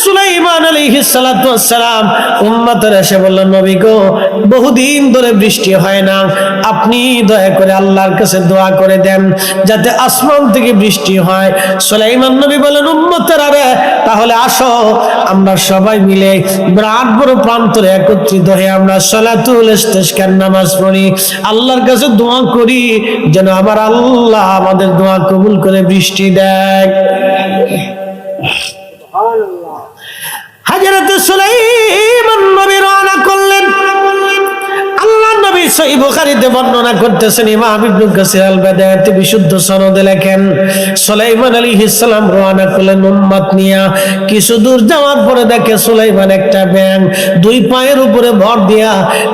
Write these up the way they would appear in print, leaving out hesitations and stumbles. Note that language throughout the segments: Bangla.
সুলাইমান আলাইহিস সালাতু ওয়াস সালাম উম্মতের এসে বললেন, নবী গো, বহুদিন ধরে বৃষ্টি হয় না, আপনি দয়া করে আল্লাহর কাছে দোয়া করে দেন যাতে আসমান থেকে বৃষ্টি হয়। সুলাইমান নবী বলেন, উম্মতের আরে তাহলে আসো, আমরা সবাই মিলে বিরাট বড় প্রান্তরে একত্রিত হয়ে আমরা সালাতুল ইস্তিসকার নামাজ পড়ি, আল্লাহর কাছে দোয়া করি যেন আমার আল্লাহ আমাদের দোয়া কবুল করে বৃষ্টি দেয়। হযরত সুলাইমান নবী রওনা করলেন। আল্লাহ নবী সহিহ বুখারীতে বর্ণনা করতেছেন, ইমাম ইবনে কাসির আল বাদায়াতে বিশুদ্ধ সনদে লেখেন, সুলাইমান আলাইহিস সালাম রওনা করলেন উম্মত নিয়া। কিছু দূর যাওয়ার পরে দেখে সুলাইমান একটা ব্যাঙ দুই পায়ের উপরে ভর দিয়া,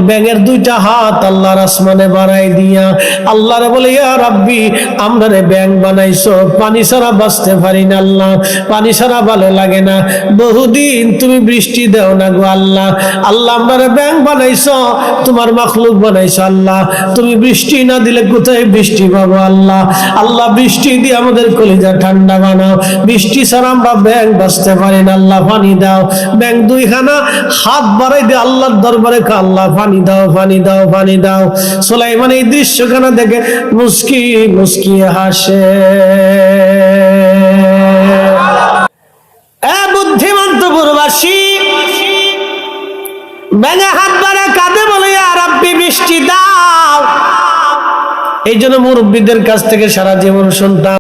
ব্যাঙের দুইটা হাত আল্লাহর আসমানে বাড়াই দিয়া আল্লাহরে বলে, ইয়া রাব্বি, আমরারে ব্যাঙ বানাইছো, পানি ছাড়া বাঁচতে পারি না আল্লাহ, পানি ছাড়া ভালো লাগে না, বহুদিন তুমি বৃষ্টি দাও না গো আল্লাহ, আল্লাহ আমরারে ব্যাঙ বানাইছো, তোমার মাখলুক বানাইছো আল্লাহ, তুমি বৃষ্টি না দিলে কোথায় বৃষ্টি পাবো আল্লাহ, আল্লাহ বৃষ্টি দিয়ে আমাদের কলিজা ঠান্ডা বানাও, বৃষ্টি ছাড়া আমরা ব্যাঙ বাঁচতে পারি না আল্লাহ, পানি দাও। ব্যাঙ দুইখানা হাত বাড়াই দিয়ে আল্লাহর দরবারে আল্লাহ পানি দাও, পানি দাও, পানি দাও। সুলাইমান এই দৃশ্যখানা দেখে মুস্কি মুস্কি হাসে। বুদ্ধিমন্ত পুরবাসী ব্যাঙে হাত বাড়ায় কাঁদে, বলে ইয়া রাব্বি বৃষ্টি দাও। এই জন্য মুরব্বীদের কাছ থেকে সারা জীবন শুনতাম,